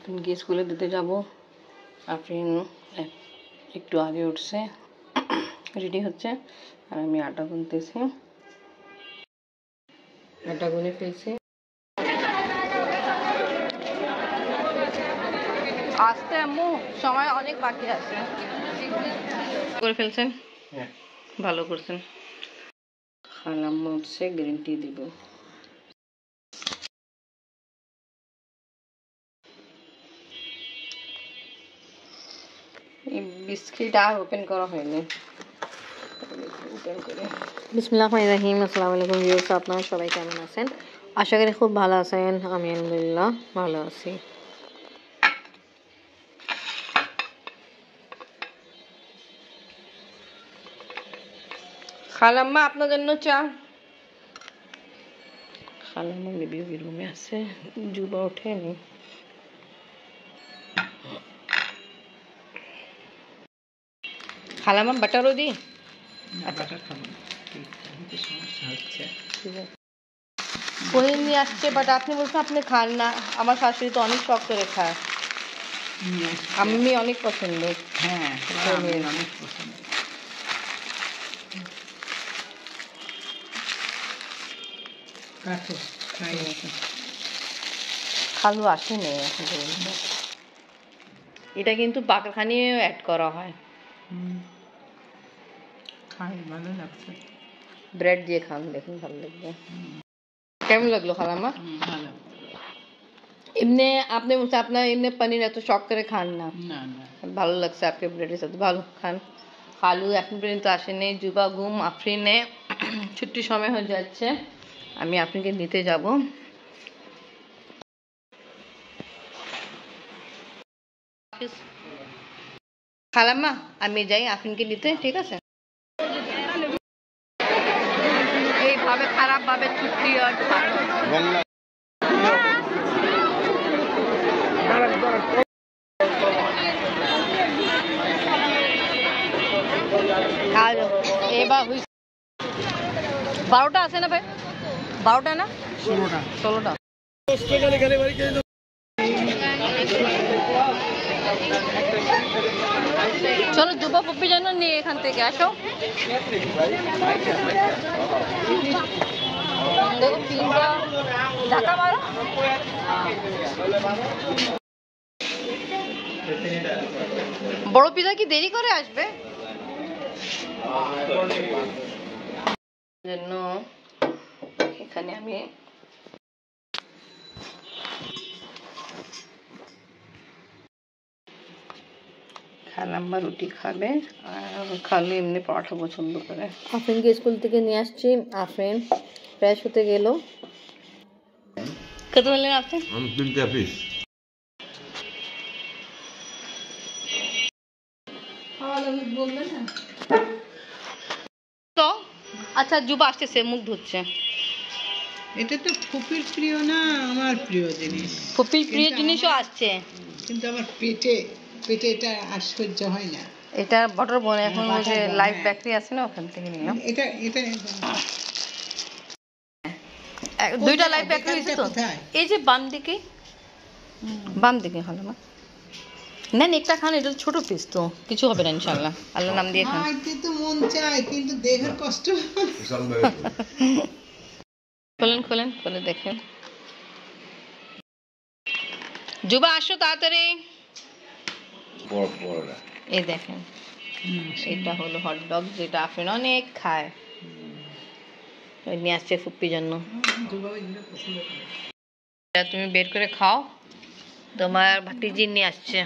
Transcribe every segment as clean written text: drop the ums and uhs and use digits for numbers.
আফরিনকে স্কুলে দিতে যাব। আফরিন একটু আগে উঠছে, রেডি হচ্ছে, আর আমি আটা গুনতেছি। আটা গুনে ফেলছি। আসতে আম্মু, সময় অনেক বাকি আছে। করে ফেলছেন, ভালো করছেন। খালাম্মু উঠছে, গ্রিন টি দিব। বিস্কিট আর ওপেন করা হয়নি। বিসমিল্লাহির রহমানির রহিম। আসসালামু আলাইকুম ভিউয়ার্স, আপনারা সবাই কেমন আছেন? আশা করি খুব ভালো আছেন। আমি আলহামদুলিল্লাহ ভালো আছি। খালাম্মা আপনার জন্য চা। খালাম্মা বেবি রুমে আছে, জুবা ওঠেনি। খালাম্মা বাটারও দি। বাটার খাবো না, সমস্যা হচ্ছে। পনির নিয়ে আসছে, বাট আপনি বলছেন আপনি খান না। আমার শাশুড়ি তো অনেক শখ করে খায়, আমি অনেক পছন্দ। হ্যাঁ, অনেক পছন্দ। খালু আসেনি এখন পর্যন্ত। এটা কিন্তু পাকাখানিও অ্যাড করা হয়। খাই, ভালো লাগছে। ব্রেড দিয়ে খান, দেখুন ভালো লাগবে। কেমন লাগলো খালাম্মা? ভালো। এমনি আপনি বলছেন আপনার এমনি পনির এত শখ করে খান না। ভালো লাগছে আপনি ব্রেডের সাথে, ভালো খান। খালু এখন পর্যন্ত আসেনি। জুবা ঘুম, আফরিনে ছুটির সময় হয়ে যাচ্ছে, আমি আপনাকে নিতে যাব। খালাম্মা আমি যাই আফরিনকে নিতে, ঠিক আছে? এইভাবে খারাপ ভাবে ছুটি আর এবার 12টা আছে না ভাই? 12টা না 16টা। চলো জুবা পপ্পি যেন নিয়ে এখান থেকে আসো। দেখো পিজ্জা ঢাকা মারো। বড় পিজ্জা কি দেরি করে আসবে? জন্য এখানে আমি খালাম্মা রুটি খাবে, আর খালু এমনি পরোটা পছন্দ করে। আফরিনকে স্কুল থেকে নিয়ে আসছি, আফরিন ফ্রেশ হতে গেল। কত বললেন আপনি? আমি 3টা পিস। তো আচ্ছা, জুবা আসতেছে, মুখ ধুচ্ছে। এটা তো ফুপির প্রিয় না, আমার প্রিয় জিনিস। ফুপির প্রিয় জিনিসও আসছে, কিন্তু আমার পেটে এটা আর সহ্য হয় না। এটা বাটার বন, এখন ওই যে লাইভ বেকারি আছে না, ওখান থেকে নিলাম। এটা দুইটা লাইভ বেকারি আছে তো, এই যে বাম দিকে হলো না। না একটা খান, এটা ছোট পিস তো কিছু হবে না ইনশাআল্লাহ, আল্লাহর নাম দিয়ে খান। তো মন চায়, কিন্তু দেহের কষ্ট। খোলেন খুলে দেখেন। জুবা আসো তাড়াতাড়ি। এই দেখেন, এটা হলো হটডগ, যেটা আফরিন অনেক খায়। নিয়ে আসছে ফুপ্পির জন্য। তুমি বের করে খাও, তোমার ভাতিজি নিয়ে আসছে।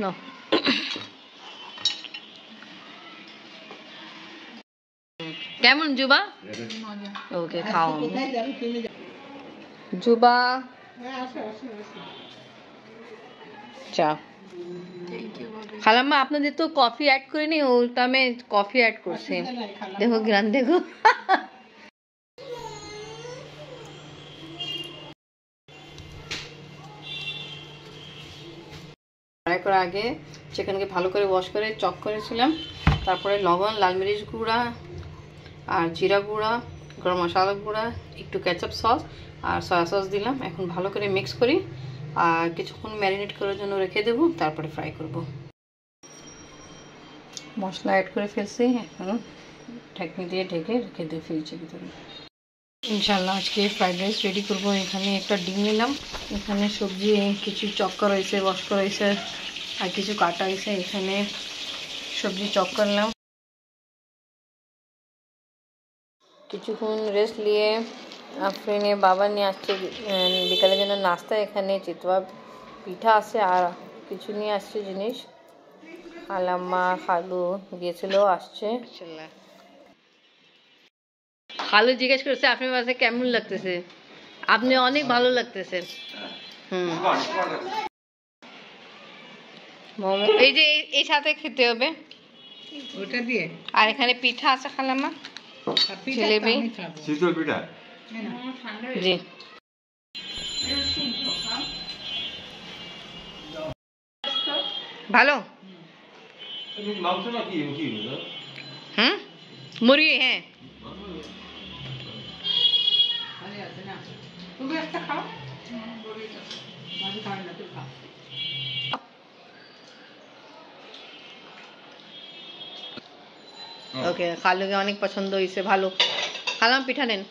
নাও। কেমন জুবা? ওকে খাও। জুবা চা। খালাম্মা আপনাদের তো কফি অ্যাড করিনি, ওটা আমি কফি অ্যাড করছি। দেখো গ্রান, দেখো। ফ্রাই করার আগে চিকেনকে ভালো করে ওয়াশ করে চপ করেছিলাম, তারপরে লবণ, লাল মরিচ গুঁড়া আর জিরা গুঁড়া গরম মশলা গুঁড়া, একটু কেচাপ সস আর সয়া সস দিলাম। এখন ভালো করে মিক্স করি আর কিছুক্ষণ ম্যারিনেট করার জন্য রেখে দেবো, তারপরে ফ্রাই করব। মশলা অ্যাড করে ফেলছি, এখন ঢাকনি দিয়ে ঢেকে রেখে দিয়ে ফ্রিজের ভিতরে। ইনশাল্লাহ আজকে ফ্রাইড রাইস রেডি করব। এখানে একটা ডিম নিলাম, এখানে সবজি কিছু চপ করা হয়েছে, ওয়াশ করা হয়েছে আর কিছু কাটা হয়েছে। এখানে সবজি চপ করলাম। কিছুক্ষণ রেস্ট নিয়ে আফরিনে বাবা নিয়ে আসছে বিকালের জন্য নাস্তা। এখানে চিতওয়া পিঠা আছে আর কিছু নিয়ে আসছে জিনিস। খালাম্মা খালু গিয়েছিল, আসছে। খালু জিজ্ঞেস করছে আপনার কাছে কেমন লাগতেছে? আপনি অনেক ভালো লাগতেছে। মোমো এই যে এই সাথে খেতে হবে ওটা দিয়ে। আর এখানে পিঠা আছে খালাম্মা, জিলেবি, শীতল পিঠা। জি ভালো। মুরগি, হ্যাঁ। ওকে, খালুকে অনেক পছন্দ হয়েছে, ভালো। খালাম পিঠা নেন।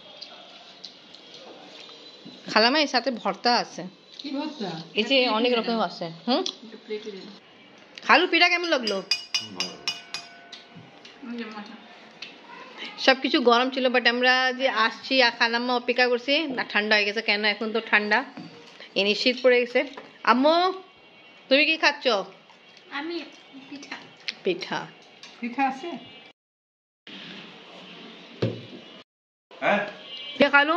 খালামা এর সাথে ভর্তা আছে, এই যে অনেক রকম আছে। খালু পিঠা কেমন লাগলো? সবকিছু গরম ছিল, বাট আমরা যে আসছি আর খালাম্মা অপেক্ষা করছি না, ঠান্ডা হয়ে গেছে। কেন এখন তো ঠান্ডা, এনে শীত পড়ে গেছে। আম্মু তুমি কি খাচ্ছ? আমি পিঠা। পিঠা পিঠা আছে, হ্যাঁ। খালু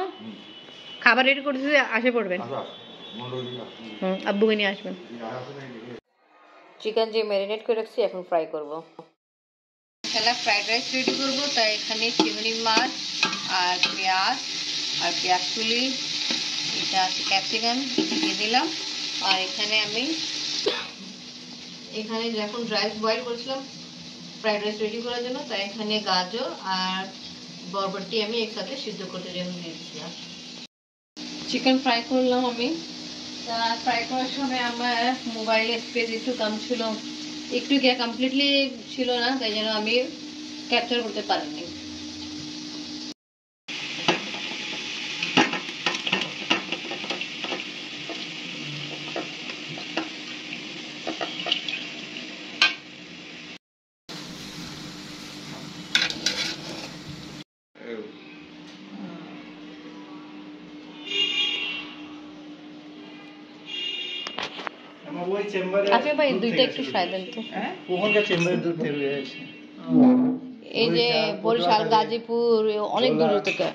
খাবার রেডি করতেছি, আসে পড়বেন। আব্বুকে নিয়ে আসবেন। চিকেন যে ম্যারিনেট করে রাখছি এখন ফ্রাই করব। তাহলে ফ্রাইড রাইস রেডি করবো, তাই এখানে চিংড়ি মাছ আর পেঁয়াজ আর পেঁয়াজ কুলি, এটা আছে ক্যাপসিকাম দিয়ে দিলাম। আর এখানে আমি যখন রাইস বয়েল করেছিলাম ফ্রাইড রাইস রেডি করার জন্য, তাই এখানে গাজর আর বরবটি আমি একসাথে সিদ্ধ করতে জন্য দিয়েছিলাম। চিকেন ফ্রাই করলাম আমি। ফ্রাই করার সময় আমার মোবাইলের স্পেস একটু কম ছিল, একটু কমপ্লিটলি ছিল না, তাই জন্য আমি ক্যাপচার করতে পারিনি। আপনি ভাই দুইটা একটু ফ্রাই দেন তো। ওখানকার চেম্বারে দূর থেকে আছে, এই যে বরিশাল, গাজীপুর, অনেক দূর থেকে।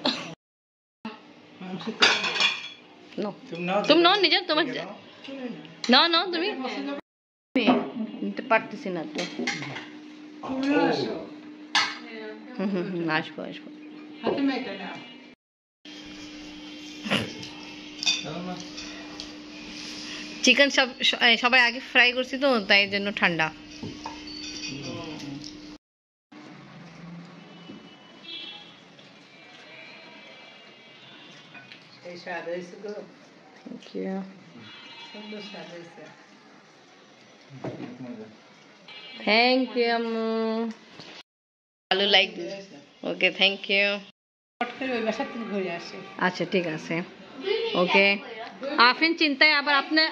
তুমি নাও নিজে, তোমার নাও তুমি নিতে পারতেছি না তো। আসবো আসবো। চিকেন সবাই আগে ফ্রাই করছি তো, তাই জন্য ঠান্ডা। থ্যাংক ইউ আম্মু, ভালো like this. Okay thank you. আচ্ছা ঠিক আছে, ওকে। আফরিন চিন্তায় আবার আপনার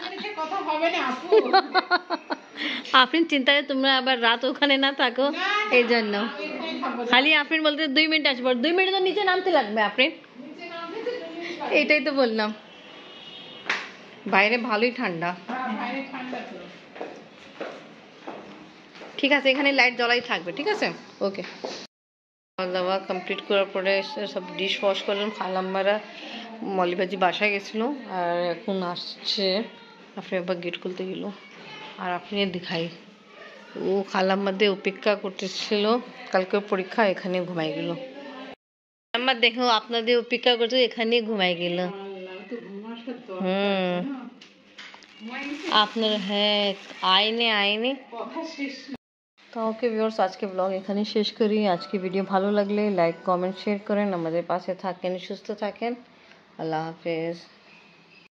আফরিন চিন্তায় তোমরা আবার রাত ওখানে না থাকো, এই জন্য খালি আফরিন বলতে 2 মিনিট আসবো। 2 মিনিট তো নিচে নামতে লাগবে আফরিন, এইটাই তো বললাম। বাইরে ভালোই ঠান্ডা। ঠিক আছে, এখানে লাইট জ্বলাই থাকবে, ঠিক আছে। ওকে, খাওয়া দাওয়া কমপ্লিট করার পরে সব ডিশ ওয়াশ করলাম। খালাম্মারা মলিবাজি বাসায় গেছিলো আর এখন আসছে। আপনি আবার গেট খুলতে গেল আর আপনি দেখাই, ও খালাম্মাদের অপেক্ষা করতেছিল, কালকে পরীক্ষা, এখানে ঘুমাই গেল। আমার দেখো আপনাদের অপেক্ষা করতে এখানে ঘুমাই গেল। আপনার, হ্যাঁ আইনে তো ওকে ভিউয়ার্স, আজকে ব্লগ এখানেই শেষ করি। আজকে ভিডিও ভালো লাগলে লাইক কমেন্ট শেয়ার করেন, আমাদের পাশে থাকেন, সুস্থ থাকেন। আল্লাহ হাফেজ।